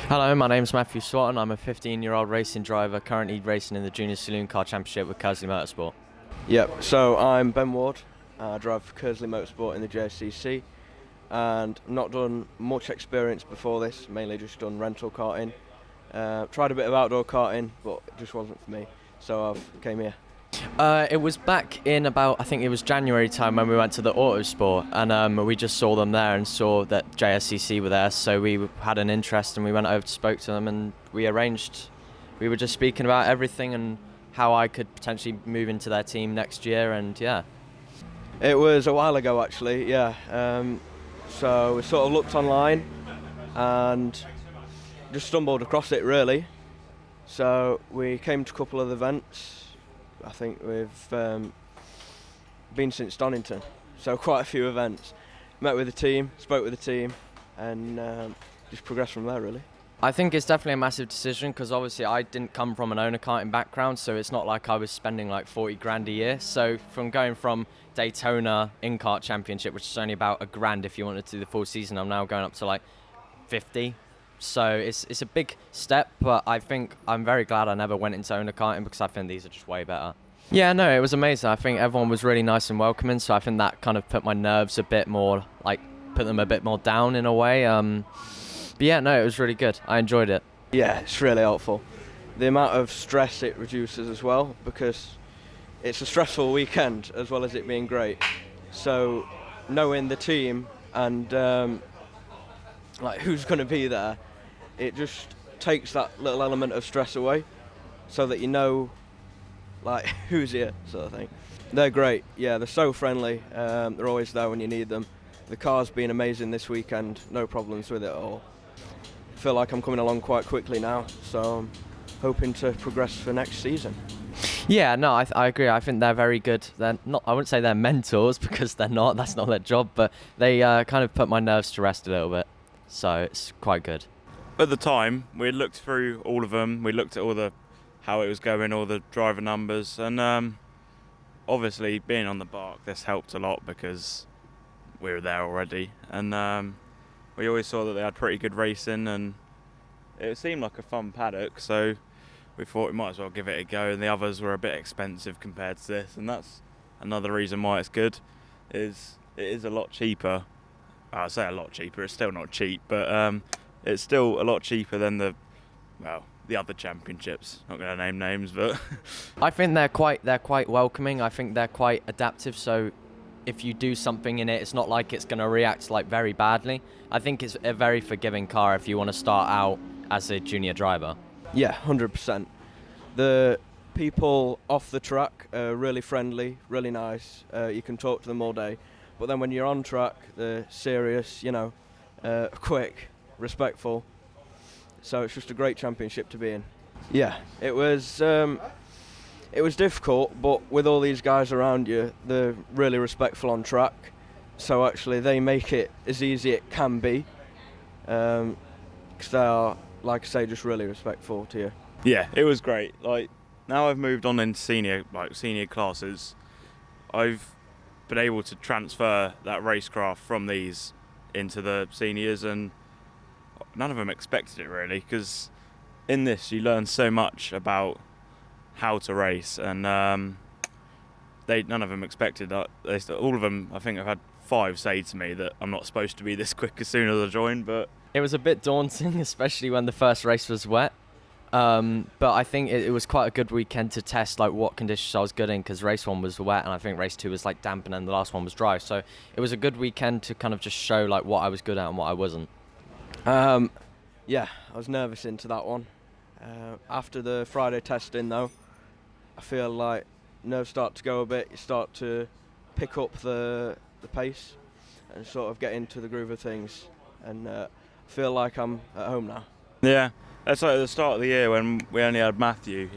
Hello, my name's Matthew Swatton. I'm a 15-year-old racing driver currently racing in the Junior Saloon Car Championship with Cursley Motorsport. Yep, so I'm Ben Ward. I drive for Cursley Motorsport in the JSCC, and I've not done much experience before this, mainly just done rental karting. Tried a bit of outdoor karting, but it just wasn't for me, so I've came here. It was back in about, I think it was January time when we went to the Autosport, and we just saw them there and saw that JSCC were there, so we had an interest and we went over, spoke to them, and we were just speaking about everything and how I could potentially move into their team next year, and yeah. It was a while ago actually, yeah. So we sort of looked online and just stumbled across it really. So we came to a couple of events. I think we've been since Donington, so quite a few events. Met with the team, spoke with the team, and just progressed from there really. I think it's definitely a massive decision because obviously I didn't come from an owner karting background, so it's not like I was spending like 40 grand a year. So from going from Daytona in-kart championship, which is only about $1,000 if you wanted to do the full season, I'm now going up to like 50. So it's a big step, but I think I'm very glad I never went into owner karting because I think these are just way better. Yeah, no, it was amazing. I think everyone was really nice and welcoming, so I think that kind of put my nerves a bit more, like put them a bit more down in a way. But yeah, no, it was really good. I enjoyed it. Yeah, it's really helpful. The amount of stress it reduces as well, because it's a stressful weekend as well as it being great. So knowing the team and like who's going to be there, it just takes that little element of stress away, so that you know like who's here, sort of thing. They're great. Yeah, they're so friendly. They're always there when you need them. The car's been amazing this weekend. No problems with it at all. I feel like I'm coming along quite quickly now, so I'm hoping to progress for next season. Yeah, no, I agree. I think they're very good. They're not. I wouldn't say they're mentors because they're not. That's not their job. But they kind of put my nerves to rest a little bit. So it's quite good. At the time, we had looked through all of them. We looked at how it was going, all the driver numbers, and obviously being on the bark, this helped a lot because we were there already, and we always saw that they had pretty good racing, and it seemed like a fun paddock. So we thought we might as well give it a go, and the others were a bit expensive compared to this, and that's another reason why it's good. It is a lot cheaper. I say a lot cheaper. It's still not cheap, but it's still a lot cheaper than the other championships. Not going to name names, but I think they're quite welcoming. I think they're quite adaptive. So if you do something in it, it's not like it's going to react like very badly. I think it's a very forgiving car if you want to start out as a junior driver. Yeah, 100%. The people off the track are really friendly, really nice. You can talk to them all day. But then when you're on track, they're serious, quick, respectful. So it's just a great championship to be in. Yeah, it was difficult, but with all these guys around you, they're really respectful on track. So actually they make it as easy as it can be, because they are, like I say, just really respectful to you. yeah, it was great. Like, now I've moved on into senior classes, I've been able to transfer that racecraft from these into the seniors, and none of them expected it really, because in this you learn so much about how to race, and none of them expected that. All of them, I think I've had 5 say to me that I'm not supposed to be this quick as soon as I joined, but It was a bit daunting, especially when the first race was wet. But I think it was quite a good weekend to test like what conditions I was good in, because race 1 was wet and I think race 2 was like damp, and then the last one was dry. So it was a good weekend to kind of just show like what I was good at and what I wasn't. Yeah, I was nervous into that one. After the Friday testing though, I feel like nerves start to go a bit. You start to pick up the pace and sort of get into the groove of things, and feel like I'm at home now. yeah, that's like at the start of the year when we only had Matthew.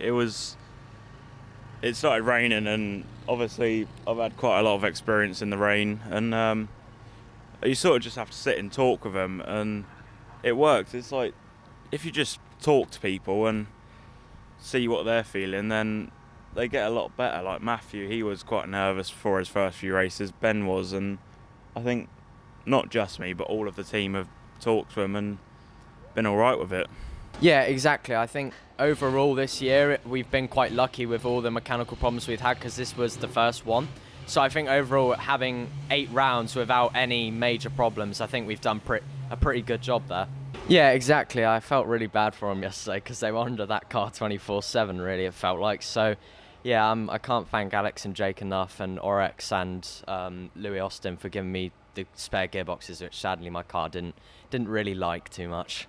It started raining, and obviously I've had quite a lot of experience in the rain, and you sort of just have to sit and talk with them, and it works. It's like if you just talk to people and see what they're feeling, then they get a lot better. Like Matthew, he was quite nervous for his first few races. Ben was, and I think not just me, but all of the team have talked to him and been all right with it. Yeah, exactly. I think overall this year we've been quite lucky with all the mechanical problems we've had because this was the first one. So I think overall having 8 rounds without any major problems, I think we've done a pretty good job there. Yeah, exactly. I felt really bad for them yesterday because they were under that car 24/7. Really, it felt like. So, yeah, I can't thank Alex and Jake enough, and Orex and Louis Austin for giving me the spare gearboxes, which sadly my car didn't really like too much.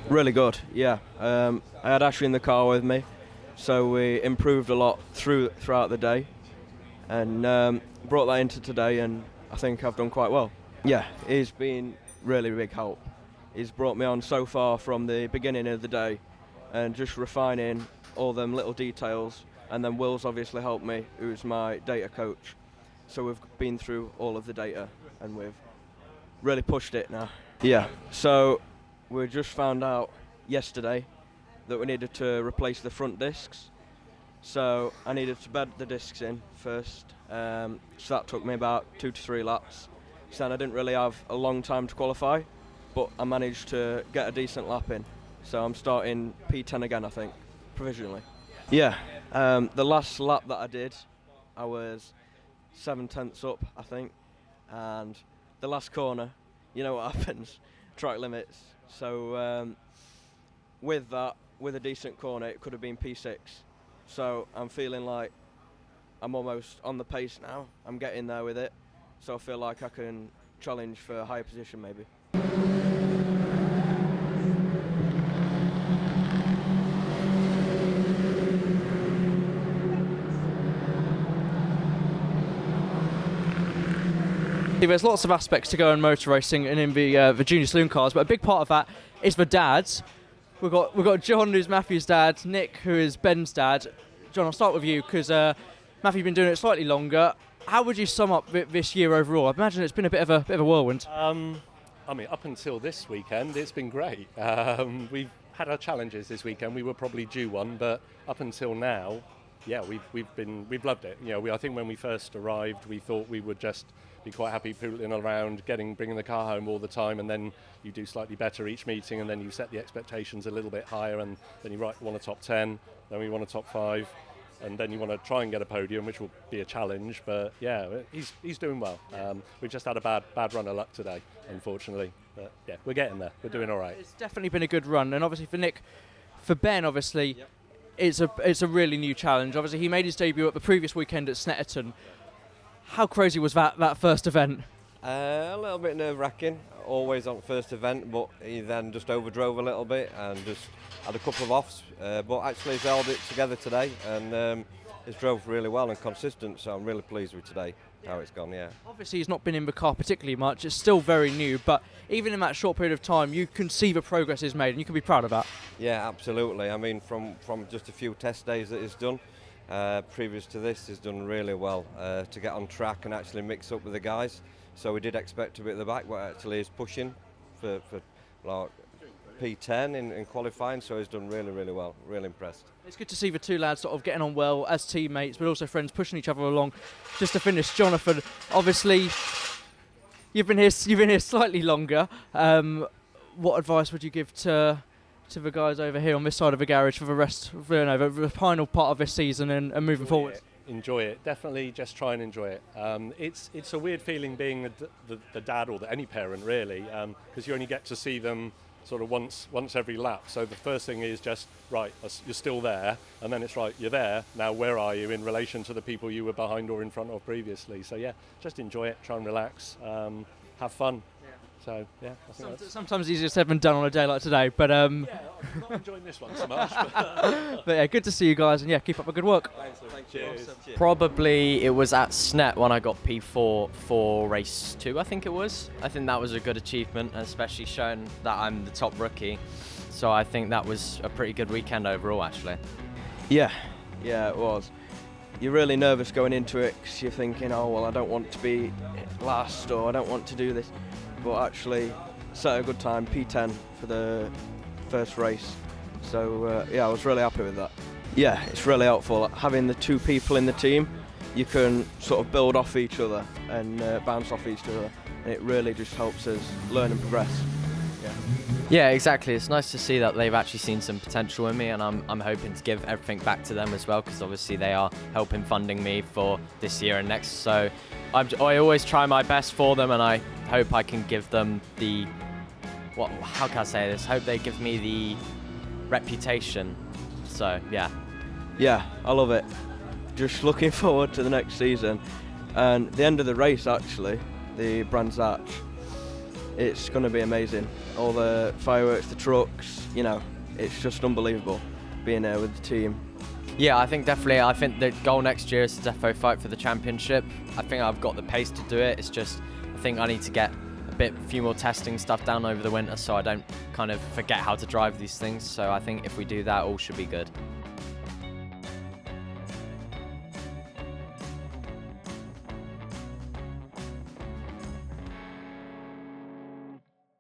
Really good, yeah. I had Ashley in the car with me, so we improved a lot throughout the day, and brought that into today, and I think I've done quite well. Yeah, he's been really big help. He's brought me on so far from the beginning of the day, and just refining all them little details. And then Will's obviously helped me, who's my data coach. So we've been through all of the data, and we've really pushed it now. Yeah, so we just found out yesterday that we needed to replace the front discs. So I needed to bed the discs in first. So that took me about 2 to 3 laps. So then I didn't really have a long time to qualify, but I managed to get a decent lap in. So I'm starting P10 again, I think, provisionally. Yeah, the last lap that I did, I was 7/10 up, I think. And the last corner, you know what happens, track limits. So with that, with a decent corner, it could have been P6. So I'm feeling like I'm almost on the pace now. I'm getting there with it. So I feel like I can challenge for a higher position maybe. There's lots of aspects to go in motor racing and in the junior saloon cars, but a big part of that is the dads. We've got John, who's Matthew's dad, Nick, who is Ben's dad. John, I'll start with you because Matthew's been doing it slightly longer. How would you sum up this year overall? I imagine it's been a bit of a whirlwind. I mean, up until this weekend, it's been great. We've had our challenges this weekend. We were probably due one, but up until now, yeah, we've loved it. You know, I think when we first arrived, we thought we would just be quite happy pootling around, bringing the car home all the time, and then you do slightly better each meeting, and then you set the expectations a little bit higher, and then you want a top 10, then we want a top 5, and then you want to try and get a podium, which will be a challenge. But yeah, he's doing well. We've just had a bad run of luck today, unfortunately. But yeah, we're getting there. We're doing all right. It's definitely been a good run, and obviously for Nick, for Ben, obviously. Yep. It's a really new challenge. Obviously, he made his debut at the previous weekend at Snetterton. How crazy was that first event? A little bit nerve-wracking, always on first event, but he then just overdrove a little bit and just had a couple of offs. But actually, he's held it together today, and he's drove really well and consistent. So I'm really pleased with today how it's gone. Yeah. Obviously, he's not been in the car particularly much. It's still very new, but even in that short period of time, you can see the progress he's made, and you can be proud of that. Yeah, absolutely. I mean, from just a few test days that he's done, previous to this, he's done really well to get on track and actually mix up with the guys. So we did expect to be at the back, but actually he's pushing for like P10 in qualifying, so he's done really, really well. Really impressed. It's good to see the two lads sort of getting on well as teammates, but also friends, pushing each other along. Just to finish, Jonathan, obviously you've been here slightly longer. What advice would you give to the guys over here on this side of the garage for the rest, the final part of this season and moving forward? Enjoy it. Definitely just try and enjoy it. It's a weird feeling being the dad or any parent really, because you only get to see them sort of once every lap. So the first thing is just, right, you're still there, and then it's right, you're there, now where are you in relation to the people you were behind or in front of previously? So yeah, just enjoy it, try and relax, have fun. So yeah, I think sometimes easier said than done on a day like today, but yeah, I'm not enjoying this one so much. But yeah, good to see you guys, and yeah, keep up the good work. Thank you. Cheers. Probably it was at Snet when I got P4 for race 2, I think it was. I think that was a good achievement, especially showing that I'm the top rookie. So I think that was a pretty good weekend overall, actually. Yeah, it was. You're really nervous going into it because you're thinking, oh, well, I don't want to be last, or I don't want to do this. But actually, set a good time, P10 for the first race. So yeah, I was really happy with that. Yeah, it's really helpful. Having the two people in the team, you can sort of build off each other and bounce off each other. And it really just helps us learn and progress. Yeah. Yeah, exactly. It's nice to see that they've actually seen some potential in me, and I'm hoping to give everything back to them as well, because obviously they are helping funding me for this year and next. So I always try my best for them, and I hope I can give them the how can I say this? Hope they give me the reputation. So yeah. Yeah, I love it. Just looking forward to the next season, and the end of the race actually, the Brands Arch. It's going to be amazing. All the fireworks, the trucks, it's just unbelievable being there with the team. Yeah, I think definitely. I think the goal next year is to defo fight for the championship. I think I've got the pace to do it. It's just, I think I need to get a few more testing stuff down over the winter, so I don't kind of forget how to drive these things. So I think if we do that, all should be good.